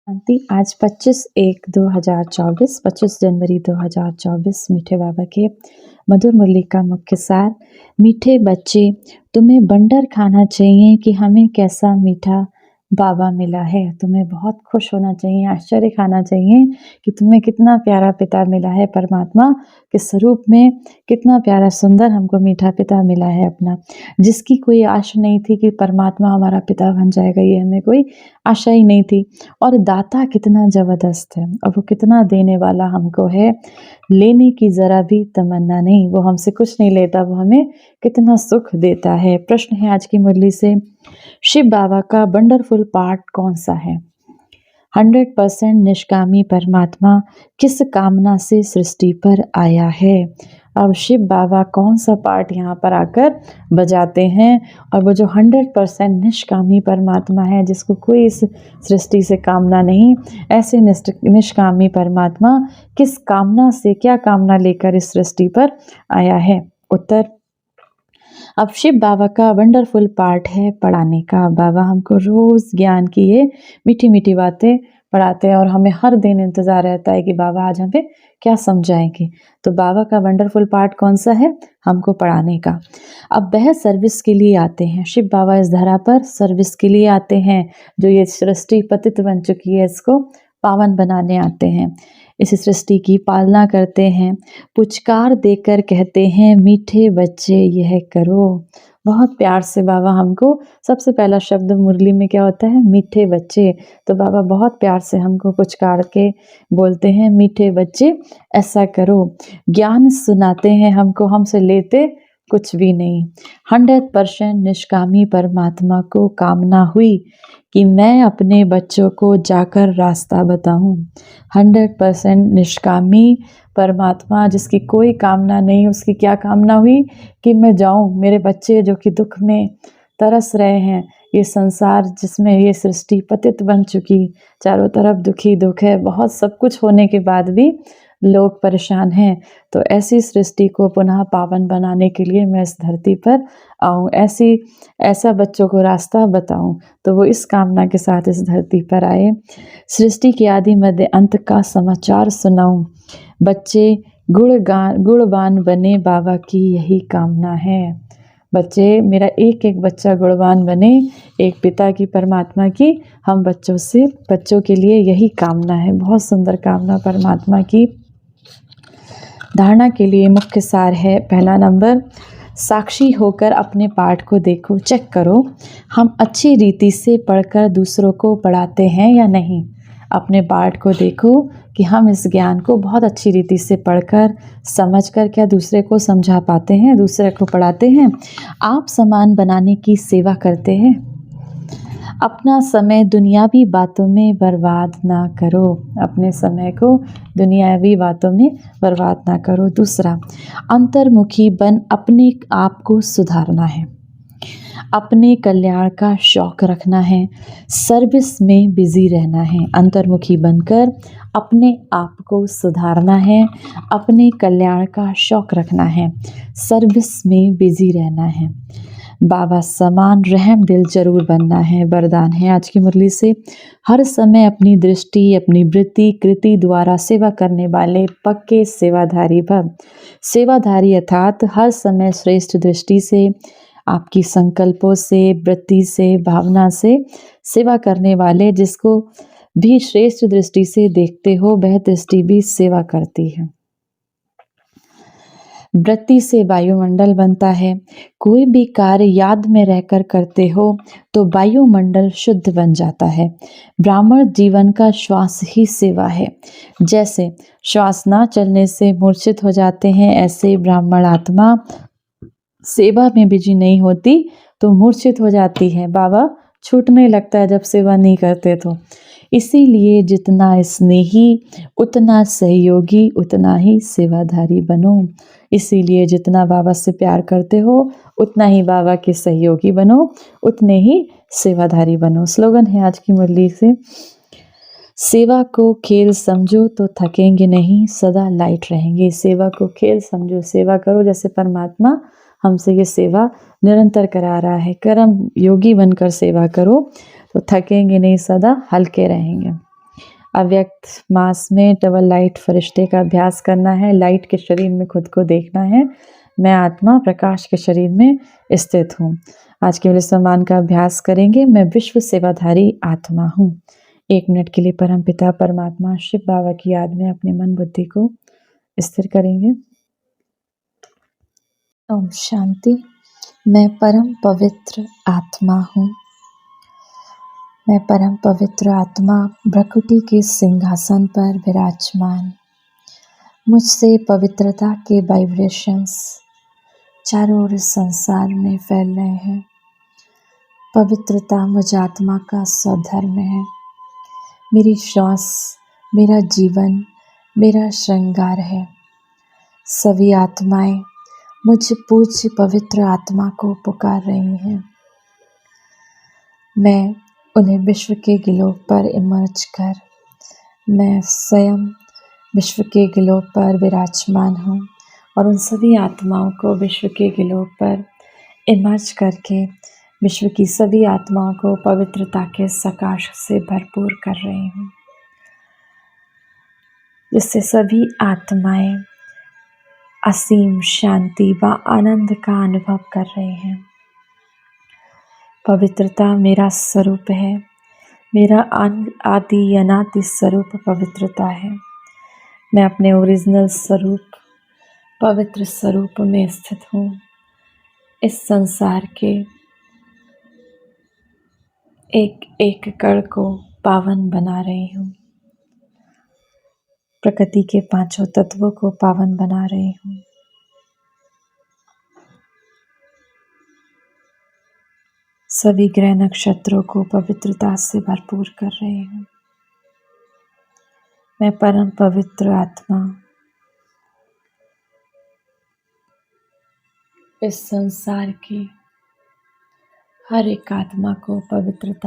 शांति। आज 25 जनवरी 2024 मीठे बाबा के मधुर मुरली का मुख्य सार। मीठे बच्चे, तुम्हें बंडर खाना चाहिए कि हमें कैसा मीठा बाबा मिला है। तुम्हें बहुत खुश होना चाहिए, आश्चर्य खाना चाहिए कि तुम्हें कितना प्यारा पिता मिला है। परमात्मा के स्वरूप में कितना प्यारा सुंदर हमको मीठा पिता मिला है अपना, जिसकी कोई आशा नहीं थी कि परमात्मा हमारा पिता बन जाएगा। ये हमें कोई आशा ही नहीं थी। और दाता कितना ज़बरदस्त है और वो कितना देने वाला हमको है। लेने की ज़रा भी तमन्ना नहीं, वो हमसे कुछ नहीं लेता, वो हमें कितना सुख देता है। प्रश्न है आज की मुरली से, शिव बाबा का वंडरफुल पार्ट कौन सा है? 100% निष्कामी परमात्मा किस कामना से सृष्टि पर आया है? अब शिव बाबा कौन सा पार्ट यहाँ पर आकर बजाते हैं? और वो जो 100% निष्कामी परमात्मा है, जिसको कोई इस सृष्टि से कामना नहीं, ऐसे निष्कामी परमात्मा किस कामना से, क्या कामना लेकर इस सृष्टि पर आया है? उत्तर, अब शिव बाबा का वंडरफुल पार्ट है पढ़ाने का। बाबा हमको रोज़ ज्ञान की ये मीठी मीठी बातें पढ़ाते हैं और हमें हर दिन इंतज़ार रहता है कि बाबा आज हमें क्या समझाएंगे। तो बाबा का वंडरफुल पार्ट कौन सा है? हमको पढ़ाने का। अब वह सर्विस के लिए आते हैं। शिव बाबा इस धरा पर सर्विस के लिए आते हैं। जो ये सृष्टि पतित बन चुकी है, इसको पावन बनाने आते हैं, इस सृष्टि की पालना करते हैं। पुचकार देकर कहते हैं, मीठे बच्चे यह करो। बहुत प्यार से बाबा हमको, सबसे पहला शब्द मुरली में क्या होता है? मीठे बच्चे। तो बाबा बहुत प्यार से हमको पुचकार के बोलते हैं, मीठे बच्चे ऐसा करो। ज्ञान सुनाते हैं हमको, हमसे लेते कुछ भी नहीं। 100% निष्कामी परमात्मा को कामना हुई कि मैं अपने बच्चों को जाकर रास्ता बताऊं। 100% निष्कामी परमात्मा, जिसकी कोई कामना नहीं, उसकी क्या कामना हुई कि मैं जाऊं, मेरे बच्चे जो कि दुख में तरस रहे हैं, ये संसार जिसमें ये सृष्टि पतित बन चुकी, चारों तरफ दुखी दुख है, बहुत सब कुछ होने के बाद भी लोग परेशान हैं। तो ऐसी सृष्टि को पुनः पावन बनाने के लिए मैं इस धरती पर आऊँ, ऐसा बच्चों को रास्ता बताऊं। तो वो इस कामना के साथ इस धरती पर आए। सृष्टि के आदि मध्य अंत का समाचार सुनाऊं। बच्चे गुणवान बने, बाबा की यही कामना है। बच्चे, मेरा एक एक बच्चा गुणवान बने, एक पिता की, परमात्मा की, हम बच्चों के लिए यही कामना है। बहुत सुंदर कामना परमात्मा की। धारणा के लिए मुख्य सार है, पहला नंबर, साक्षी होकर अपने पाठ को देखो, चेक करो हम अच्छी रीति से पढ़कर दूसरों को पढ़ाते हैं या नहीं। अपने पाठ को देखो कि हम इस ज्ञान को बहुत अच्छी रीति से पढ़कर समझकर क्या दूसरे को समझा पाते हैं, दूसरे को पढ़ाते हैं। आप समान बनाने की सेवा करते हैं। अपना समय दुनियावी बातों में बर्बाद ना करो। अपने समय को दुनियावी बातों में बर्बाद ना करो। दूसरा, अंतर्मुखी बन अपने आप को सुधारना है। अपने कल्याण का शौक रखना है। सर्विस में बिजी रहना है। अंतर्मुखी बनकर अपने आप को सुधारना है। अपने कल्याण का शौक रखना है। सर्विस में बिजी रहना है। बाबा समान रहम दिल जरूर बनना है। वरदान है आज की मुरली से, हर समय अपनी दृष्टि, अपनी वृत्ति, कृति द्वारा सेवा करने वाले पक्के सेवाधारी भव। सेवाधारी अर्थात हर समय श्रेष्ठ दृष्टि से, आपकी संकल्पों से, वृत्ति से, भावना से सेवा करने वाले, जिसको भी श्रेष्ठ दृष्टि से देखते हो, वह दृष्टि भी सेवा करती है। वृत्ति से वायुमंडल बनता है। कोई भी कार्य याद में रहकर करते हो तो वायुमंडल शुद्ध बन जाता है। ब्राह्मण जीवन का श्वास ही सेवा है। जैसे श्वास ना चलने से मूर्छित हो जाते हैं, ऐसे ब्राह्मण आत्मा सेवा में बिजी नहीं होती तो मूर्छित हो जाती है। बाबा छूटने लगता है जब सेवा नहीं करते तो। इसीलिए जितना स्नेही उतना सहयोगी, उतना ही सेवाधारी बनो। इसीलिए जितना बाबा से प्यार करते हो उतना ही बाबा के सहयोगी बनो, उतने ही सेवाधारी बनो। स्लोगन है आज की मुरली से, सेवा को खेल समझो तो थकेंगे नहीं, सदा लाइट रहेंगे। सेवा को खेल समझो, सेवा करो जैसे परमात्मा हमसे ये सेवा निरंतर करा रहा है। कर्म योगी बनकर सेवा करो तो थकेंगे नहीं, सदा हल्के रहेंगे। अव्यक्त मास में डबल लाइट फरिश्ते का अभ्यास करना है। लाइट के शरीर में खुद को देखना है। मैं आत्मा प्रकाश के शरीर में स्थित हूँ। आज केवल इस सम्मान का अभ्यास करेंगे। मैं विश्व सेवाधारी आत्मा हूँ। 1 मिनट के लिए परमपिता परमात्मा शिव बाबा की याद में अपने मन बुद्धि को स्थिर करेंगे। ओम शांति। मैं परम पवित्र आत्मा हूँ। मैं परम पवित्र आत्मा भ्रकुटी के सिंहासन पर विराजमान। मुझसे पवित्रता के वाइब्रेशंस चारों ओर इस संसार में फैल रहे हैं। पवित्रता मुझ आत्मा का स्वधर्म है। मेरी श्वास, मेरा जीवन, मेरा श्रृंगार है। सभी आत्माएं मुझ पूज्य पवित्र आत्मा को पुकार रही हैं। मैं उन्हें विश्व के गिलोब पर इमर्ज कर, मैं स्वयं विश्व के गिलोब पर विराजमान हूँ और उन सभी आत्माओं को विश्व के गिलोब पर इमर्ज करके विश्व की सभी आत्माओं को पवित्रता के सकाश से भरपूर कर रही हूँ, जिससे सभी आत्माएं असीम शांति व आनंद का अनुभव कर रहे हैं। पवित्रता मेरा स्वरूप है। मेरा आदि अनादि स्वरूप पवित्रता है। मैं अपने ओरिजिनल स्वरूप पवित्र स्वरूप में स्थित हूँ। इस संसार के एक एक कण को पावन बना रही हूँ। प्रकृति के 5 तत्वों को पावन बना रही हूँ। सभी ग्रह नक्षत्रों को पवित्रता से भरपूर कर रही हूँ। मैं परम पवित्र आत्मा इस संसार की हर एक आत्मा को पवित्रता